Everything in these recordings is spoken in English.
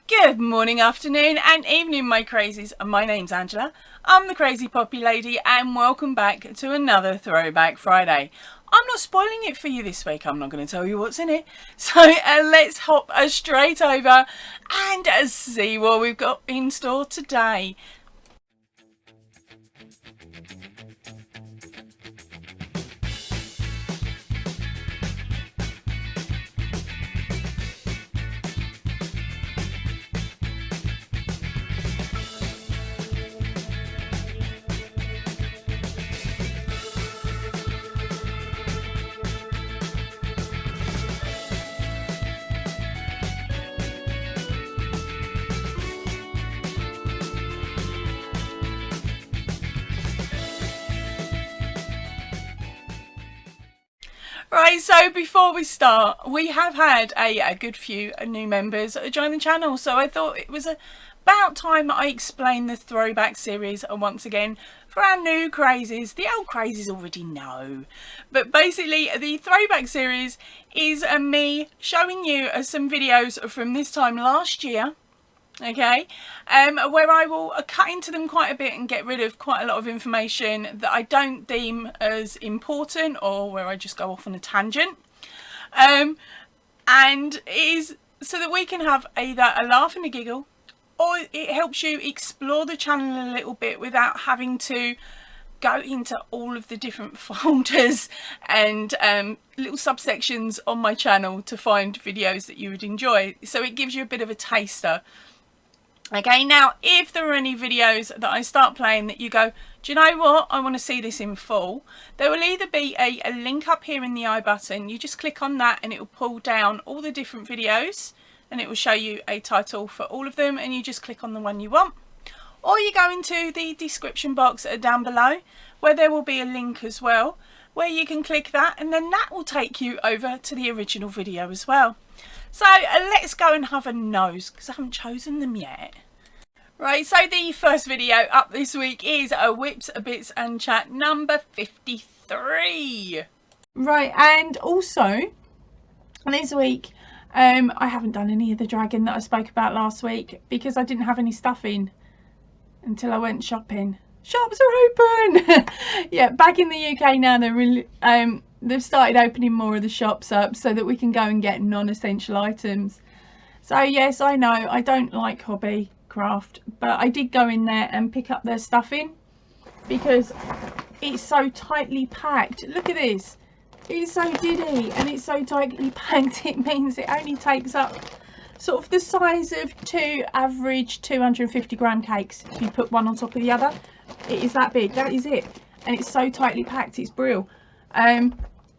Good morning, afternoon and evening, my crazies. My name's Angela. I'm the Crazy Poppy Lady and welcome back to another Throwback Friday. I'm not spoiling it for you this week. I'm not going to tell you what's in it. So let's hop straight over and see what we've got in store today. Right, so before we start, we have had a good few new members join the channel, so I thought it was about time I explained the Throwback series once again for our new crazies. The old crazies already know, but basically the Throwback series is me showing you some videos from this time last year. Okay, where I will cut into them quite a bit and get rid of quite a lot of information that I don't deem as important, or where I just go off on a tangent, and it is so that we can have either a laugh and a giggle, or it helps you explore the channel a little bit without having to go into all of the different folders and little subsections on my channel to find videos that you would enjoy. So it gives you a bit of a taster. Okay, now if there are any videos that I start playing that you go, do you know what, I want to see this in full, there will either be a link up here in the I button. You just click on that and it will pull down all the different videos and it will show you a title for all of them, and you just click on the one you want. Or you go into the description box down below where there will be a link as well, where you can click that and then that will take you over to the original video as well. So let's go and have a nose, because I haven't chosen them yet. Right, so the first video up this week is a Whips, Bits and Chat number 53. Right, and also this week I haven't done any of the dragon that I spoke about last week because I didn't have any stuff in until I went shopping. Shops are open! Yeah, back in the UK now they're really they've started opening more of the shops up so that we can go and get non-essential items. So yes, I know I don't like hobby craft, but I did go in there and pick up their stuff in because it's so tightly packed. Look at this, it's so diddy and it's so tightly packed, it means it only takes up sort of the size of two average 250 gram cakes. If you put one on top of the other, it is that big, that is it, and it's so tightly packed, it's brilliant.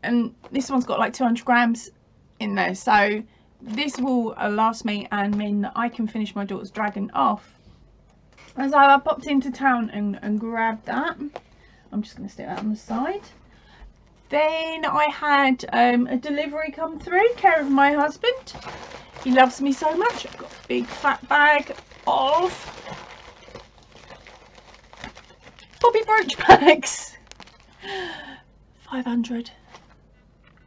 And this one's got like 200 grams in there, so this will last me and mean that I can finish my daughter's dragon off. And so I popped into town and grabbed that. I'm just going to stick that on the side. Then I had a delivery come through, care of my husband. He loves me so much. I've got a big fat bag of Bobby brooch bags. 500.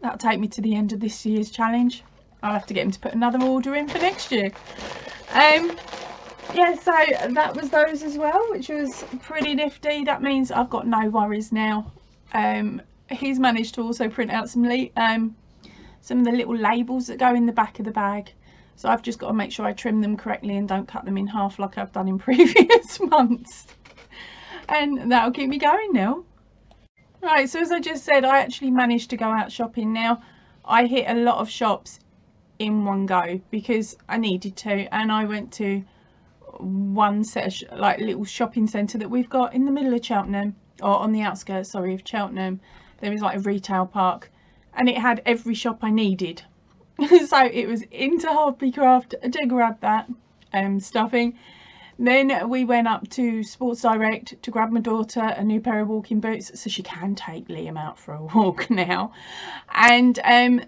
That'll take me to the end of this year's challenge. I'll have to get him to put another order in for next year. Yeah, so that was those as well, which was pretty nifty. That means I've got no worries now. He's managed to also print out some of the little labels that go in the back of the bag. So I've just got to make sure I trim them correctly and don't cut them in half like I've done in previous months. And that'll keep me going now. Right, so as I just said, I actually managed to go out shopping now. I hit a lot of shops in one go because I needed to, and I went to one set of like little shopping centre that we've got in the middle of Cheltenham, or on the outskirts, sorry, of Cheltenham. There is like a retail park and it had every shop I needed. So it was into Hobbycraft to grab that stuffing. Then we went up to Sports Direct to grab my daughter a new pair of walking boots so she can take Liam out for a walk now. And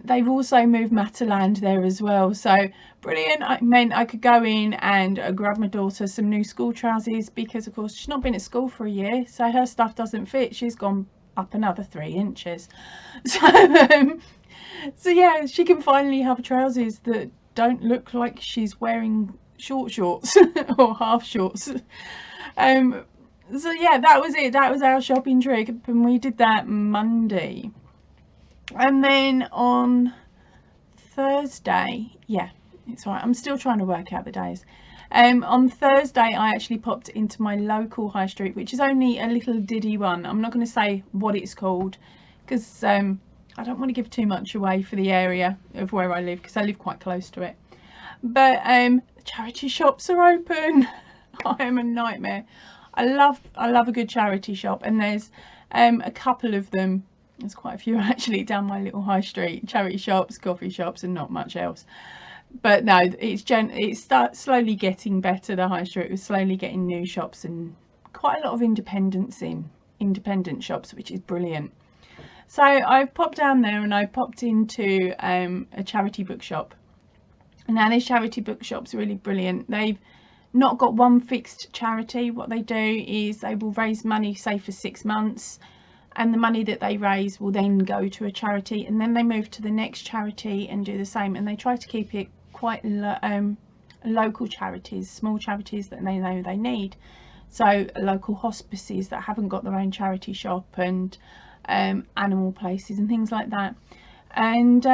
they've also moved Mataland there as well. So brilliant. It meant I could go in and grab my daughter some new school trousers because, of course, she's not been at school for a year. So her stuff doesn't fit. She's gone up another 3 inches. So yeah, she can finally have trousers that don't look like she's wearing shorts or half shorts. So yeah, that was it. That was our shopping trip, and we did that Monday. And then on Thursday, yeah, it's right, I'm still trying to work out the days. On Thursday I actually popped into my local high street, which is only a little diddy one. I'm not going to say what it's called because I don't want to give too much away for the area of where I live, because I live quite close to it. But charity shops are open. I am a nightmare. I love a good charity shop, and there's a couple of them. There's quite a few actually down my little high street. Charity shops, coffee shops, and not much else. But no, it's slowly getting better. The high street was slowly getting new shops and quite a lot of independent shops, which is brilliant. So I popped down there and I popped into a charity bookshop. Now this charity bookshop's really brilliant. They've not got one fixed charity. What they do is they will raise money, say for 6 months, and the money that they raise will then go to a charity, and then they move to the next charity and do the same. And they try to keep it quite local charities, small charities that they know they need. So local hospices that haven't got their own charity shop, and animal places and things like that. And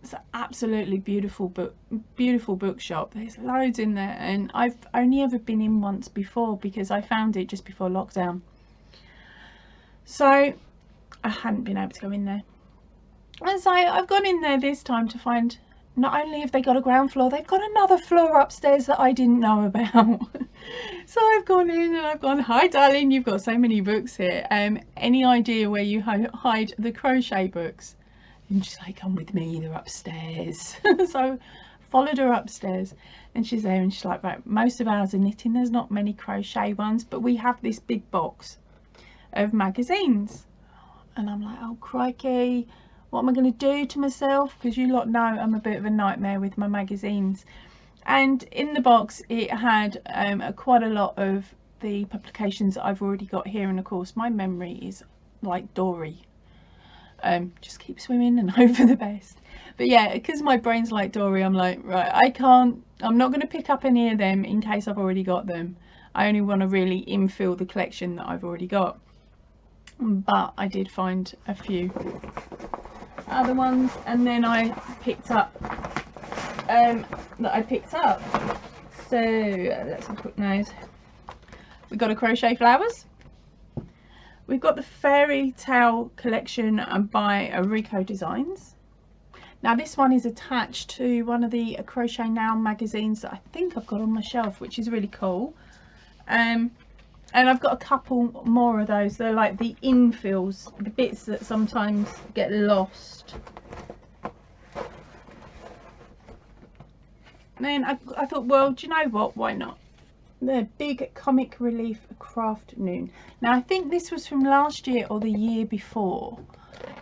it's an absolutely beautiful bookshop. There's loads in there, and I've only ever been in once before because I found it just before lockdown, so I hadn't been able to go in there. And so I've gone in there this time to find not only have they got a ground floor, they've got another floor upstairs that I didn't know about. So I've gone in and I've gone, "Hi darling, you've got so many books here. Any idea where you hide the crochet books?" And she's like, "Come with me, they're upstairs." So followed her upstairs, and she's there, and she's like, "Right, most of ours are knitting. There's not many crochet ones, but we have this big box of magazines." And I'm like, "Oh crikey, what am I going to do to myself?" Because you lot know I'm a bit of a nightmare with my magazines. And in the box it had quite a lot of the publications that I've already got here, and of course my memory is like Dory. Just keep swimming and hope for the best. But yeah, because my brain's like Dory, I'm like, right, I'm not going to pick up any of them in case I've already got them. I only want to really infill the collection that I've already got. But I did find a few other ones, and then I picked up so let's have a quick nose. We got a crochet flowers. We've got the fairy tale collection by Rico Designs. Now this one is attached to one of the Crochet Now magazines that I think I've got on my shelf, which is really cool. And I've got a couple more of those. They're like the infills, the bits that sometimes get lost. And then I thought, well, do you know what? Why not? The big comic relief craft noon. Now I think this was from last year or the year before.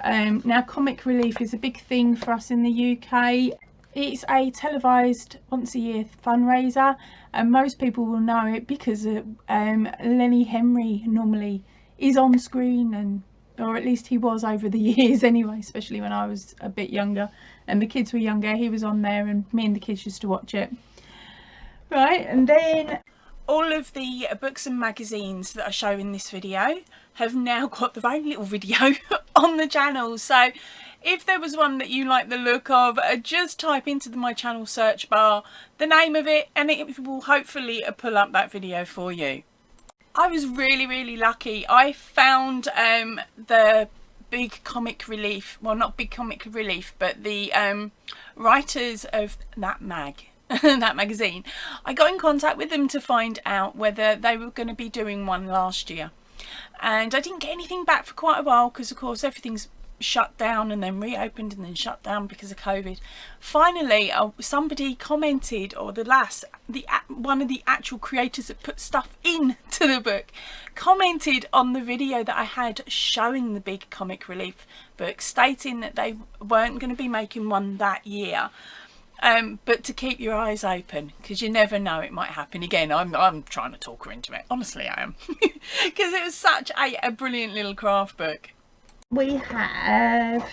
Now comic relief is a big thing for us in the UK. It's a televised once a year fundraiser, and most people will know it because Lenny Henry normally is on screen, and or at least he was over the years anyway, especially when I was a bit younger and the kids were younger. He was on there and me and the kids used to watch it. Right, and then all of the books and magazines that I show in this video have now got their own little video on the channel. So if there was one that you like the look of, just type into my channel search bar the name of it and it will hopefully pull up that video for you. I was really lucky. I found the big comic relief, well not big comic relief, but the writers of that magazine. I got in contact with them to find out whether they were going to be doing one last year, and I didn't get anything back for quite a while because of course everything's shut down and then reopened and then shut down because of COVID. Finally somebody commented, or one of the actual creators that put stuff into the book commented on the video that I had showing the big comic relief book, stating that they weren't going to be making one that year. But to keep your eyes open, because you never know, it might happen again. I'm trying to talk her into it, honestly I am, because it was such a brilliant little craft book. We have,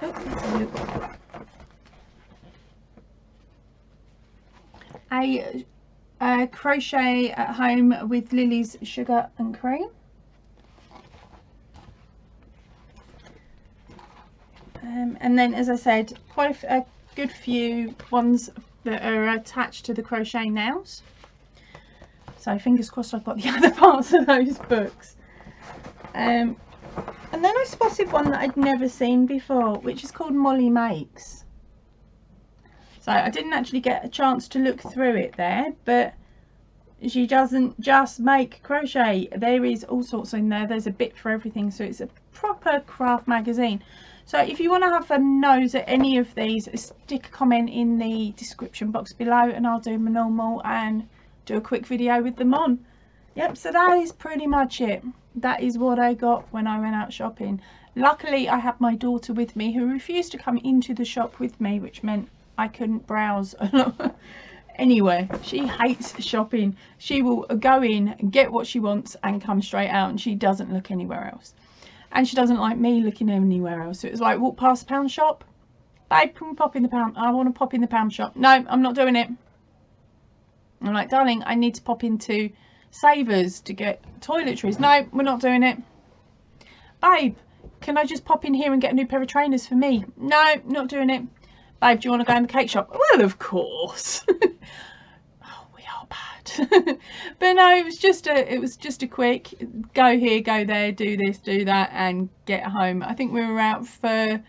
oh, let's have a look. a crochet at home with Lily's sugar and cream. And then, as I said, quite a good few ones that are attached to the crochet nails. So fingers crossed I've got the other parts of those books. And then I spotted one that I'd never seen before, which is called Molly Makes. So I didn't actually get a chance to look through it there, but she doesn't just make crochet. There is all sorts in there. There's a bit for everything, so it's a proper craft magazine. So if you want to have a nose at any of these, stick a comment in the description box below and I'll do my normal and do a quick video with them on. Yep, so that is pretty much it. That is what I got when I went out shopping. Luckily I had my daughter with me who refused to come into the shop with me, which meant I couldn't browse anywhere. She hates shopping. She will go in, get what she wants and come straight out, and she doesn't look anywhere else. And she doesn't like me looking anywhere else. So it was like, walk past the pound shop. Babe, can we pop in the pound? I want to pop in the pound shop. No, I'm not doing it. I'm like, darling, I need to pop into Savers to get toiletries. No, we're not doing it. Babe, can I just pop in here and get a new pair of trainers for me? No, not doing it. Babe, do you want to go in the cake shop? Well, of course. Oh, we are bad. But no, it was just a quick go here, go there, do this, do that, and get home. I think we were out for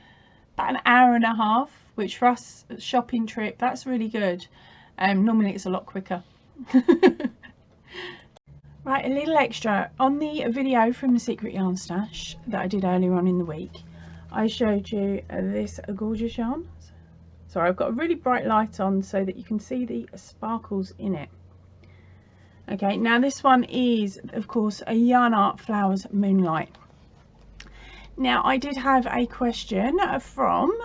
about an hour and a half, which for us, a shopping trip, that's really good. Normally it's a lot quicker. Right, a little extra. On the video from the Secret Yarn Stash that I did earlier on in the week, I showed you this gorgeous yarn. Sorry, I've got a really bright light on so that you can see the sparkles in it. Okay, now this one is, of course, a Yarn Art Flowers Moonlight. Now, I did have a question from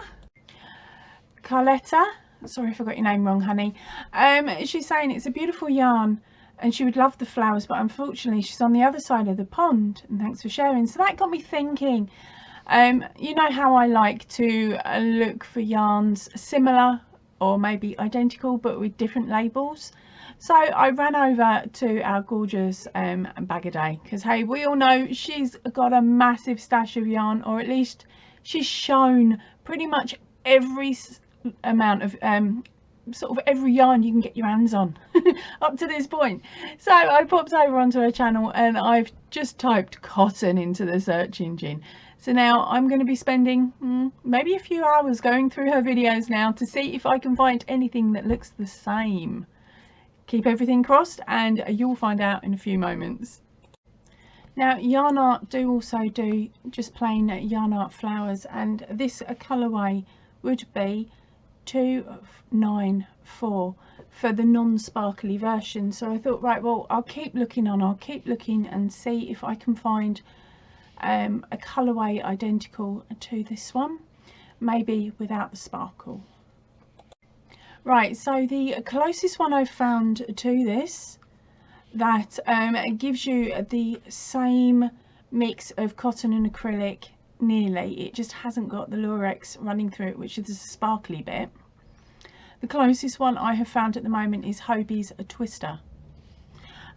Carletta. Sorry if I got your name wrong, honey. She's saying it's a beautiful yarn and she would love the flowers, but unfortunately she's on the other side of the pond. And thanks for sharing. So that got me thinking. You know how I like to look for yarns similar or maybe identical but with different labels. So I ran over to our gorgeous Bagaday, because hey, we all know she's got a massive stash of yarn, or at least she's shown pretty much every amount of sort of every yarn you can get your hands on up to this point. So I popped over onto her channel and I've just typed cotton into the search engine. So now I'm going to be spending maybe a few hours going through her videos now to see if I can find anything that looks the same. Keep everything crossed and you'll find out in a few moments. Now, Yarn Art do also do just plain Yarn Art flowers, and this colourway would be 294 for the non-sparkly version. So I thought, right, well, I'll keep looking and see if I can find a colourway identical to this one, maybe without the sparkle. Right, so the closest one I've found to this that gives you the same mix of cotton and acrylic, nearly, it just hasn't got the lurex running through it, which is the sparkly bit. The closest one I have found at the moment is Hubby's a Twister.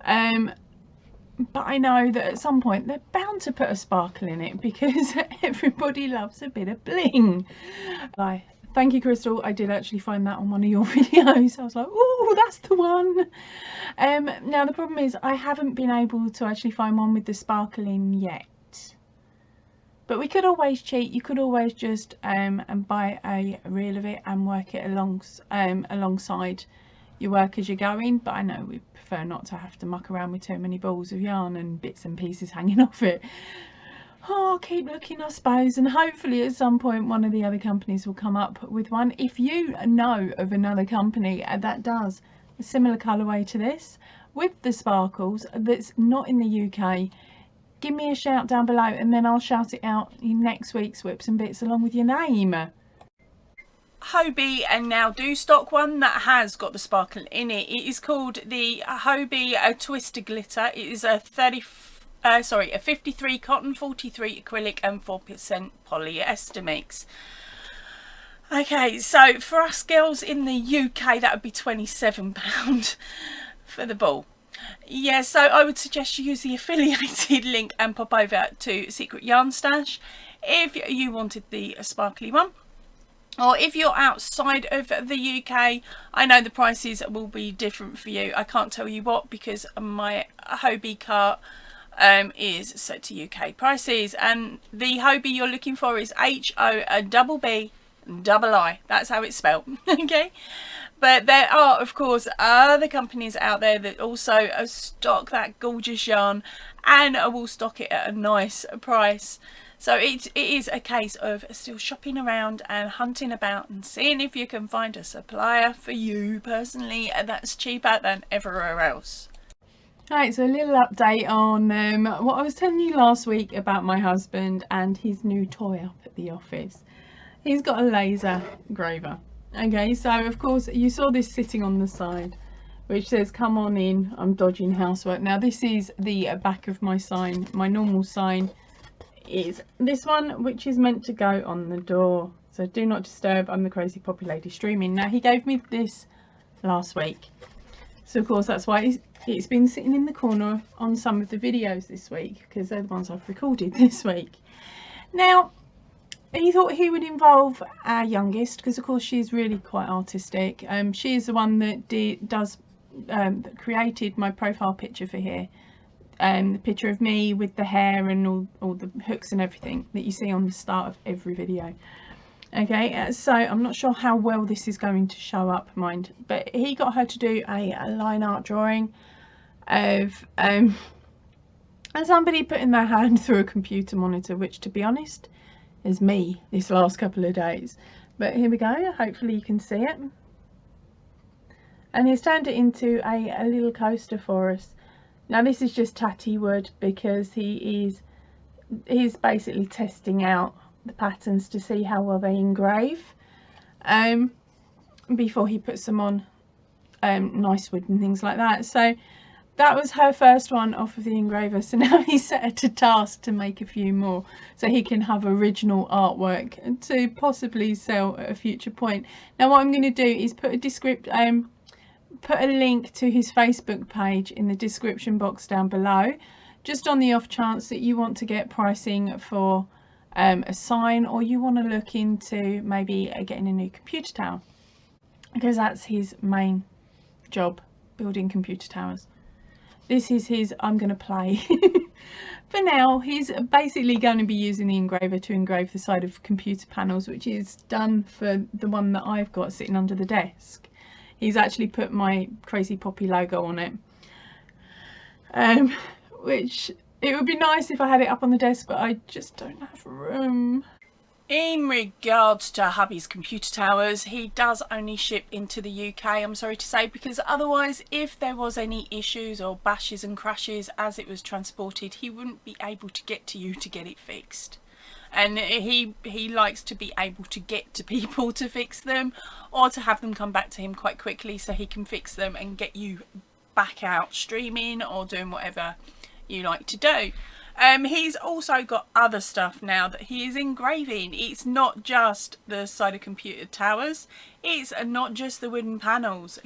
But I know that at some point they're bound to put a sparkle in it because everybody loves a bit of bling. Thank you, Crystal. I did actually find that on one of your videos. I was like, oh, that's the one. Now the problem is I haven't been able to actually find one with the sparkling yet. But we could always cheat. You could always just and buy a reel of it and work it alongside your work as you're going. But I know we prefer not to have to muck around with too many balls of yarn and bits and pieces hanging off it. Oh, I'll keep looking, I suppose, and hopefully at some point one of the other companies will come up with one. If you know of another company that does a similar colourway to this with the sparkles that's not in the UK, give me a shout down below and then I'll shout it out in next week's Whips and Bits along with your name. Hubby and now do stock one that has got the sparkle in it. It is called the Hubby Twister Glitter. It is a 53 cotton, 43 acrylic and 4% polyester mix. Okay, so for us girls in the UK, that would be £27 for the ball. Yeah, so I would suggest you use the affiliated link and pop over to Secret Yarn Stash if you wanted the sparkly one. Or if you're outside of the UK, I know the prices will be different for you. I can't tell you what, because my Hubby cart is set to UK prices, and the Hubby you're looking for is HOBBI. That's how it's spelled. Okay, but there are of course other companies out there that also stock that gorgeous yarn and will stock it at a nice price. So it is a case of still shopping around and hunting about and seeing if you can find a supplier for you personally that's cheaper than everywhere else. Right, so a little update on what I was telling you last week about my husband and his new toy up at the office. He's got a laser engraver. Okay, so of course you saw this sitting on the side which says come on in, I'm dodging housework. Now this is the back of my sign. My normal sign is this one, which is meant to go on the door. So do not disturb, I'm the crazy poppy lady streaming. Now he gave me this last week, so of course that's why it's been sitting in the corner on some of the videos this week, because they're the ones I've recorded this week. Now he thought he would involve our youngest, because of course she's really quite artistic. She is the one that that created my profile picture for here. The picture of me with the hair and all the hooks and everything that you see on the start of every video. Okay, so I'm not sure how well this is going to show up, mind, but he got her to do a line art drawing of and somebody putting their hand through a computer monitor, which to be honest is me this last couple of days. But here we go, hopefully you can see it. And he's turned it into a little coaster for us. Now this is just tatty wood, because he's basically testing out the patterns to see how well they engrave before he puts them on nice wood and things like that. So that was her first one off of the engraver, so now he's set her to task to make a few more so he can have original artwork to possibly sell at a future point. Now what I'm going to do is put a link to his Facebook page in the description box down below, just on the off chance that you want to get pricing for a sign, or you want to look into maybe getting a new computer tower, because that's his main job, building computer towers. This is his I'm going to play. For now he's basically going to be using the engraver to engrave the side of computer panels, which is done for the one that I've got sitting under the desk. He's actually put my Crazy Poppy logo on it, which it would be nice if I had it up on the desk, but I just don't have room. In regards to Hubby's computer towers, he does only ship into the UK, I'm sorry to say, because otherwise if there was any issues or bashes and crashes as it was transported, he wouldn't be able to get to you to get it fixed. And he likes to be able to get to people to fix them, or to have them come back to him quite quickly so he can fix them and get you back out streaming or doing whatever you like to do. He's also got other stuff now that he is engraving. It's not just the side of computer towers, it's not just the wooden panels.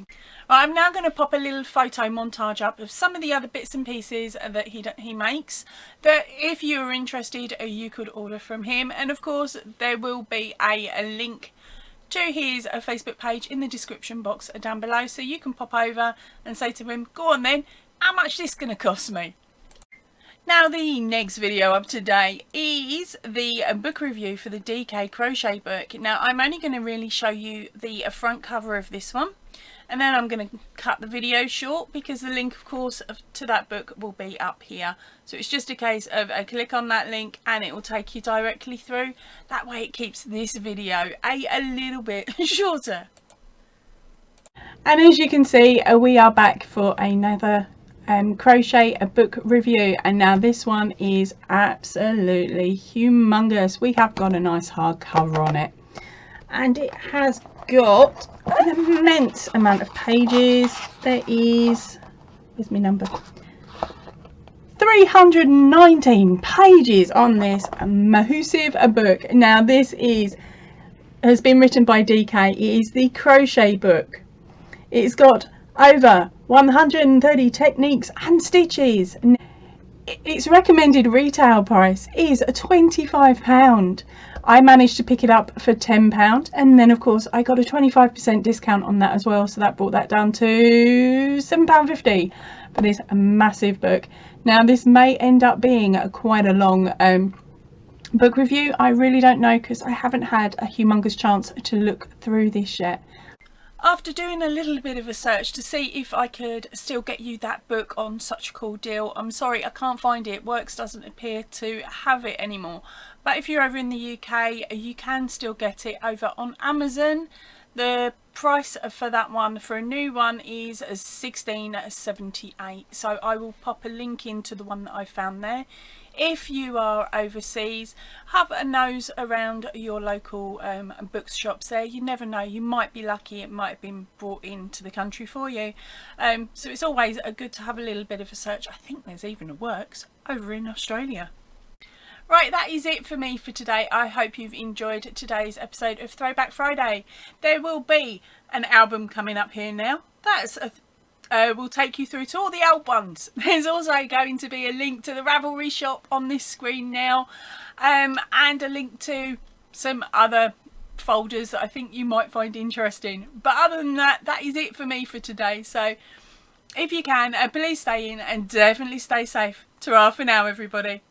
I'm now going to pop a little photo montage up of some of the other bits and pieces that he makes, that if you're interested you could order from him. And of course there will be a link to his Facebook page in the description box down below, so you can pop over and say to him, go on then, how much is this going to cost me? Now the next video up today is the book review for the DK Crochet Book. Now I'm only going to really show you the front cover of this one, and then I'm going to cut the video short because the link of course to that book will be up here. So it's just a case of click on that link and it will take you directly through. That way it keeps this video a little bit shorter. And as you can see we are back for another crochet book review, and now this one is absolutely humongous. We have got a nice hardcover on it, and it has got an immense amount of pages. There is, here's my number, 319 pages on this massive book. Now this is has been written by DK. It is the Crochet Book. It's got over 130 techniques and stitches. Its recommended retail price is £25. I managed to pick it up for £10, and then of course I got a 25% discount on that as well, so that brought that down to £7.50 for this massive book. Now this may end up being quite a long book review. I really don't know, because I haven't had a humongous chance to look through this yet. After doing a little bit of a search to see if I could still get you that book on such a cool deal, I'm sorry, I can't find it. Works doesn't appear to have it anymore. But if you're over in the UK, you can still get it over on Amazon. The price for that one, for a new one, is £16.78. So I will pop a link into the one that I found there. If you are overseas, have a nose around your local bookshops there. You never know, you might be lucky, it might have been brought into the country for you. So it's always good to have a little bit of a search. I think there's even a Works over in Australia. Right, that is it for me for today. I hope you've enjoyed today's episode of Throwback Friday. There will be an album coming up here now. That's will take you through to all the old ones. There's also going to be a link to the Ravelry shop on this screen now, and a link to some other folders that I think you might find interesting. But other than that, that is it for me for today. So if you can, please stay in and definitely stay safe. Ta-ra for now, everybody.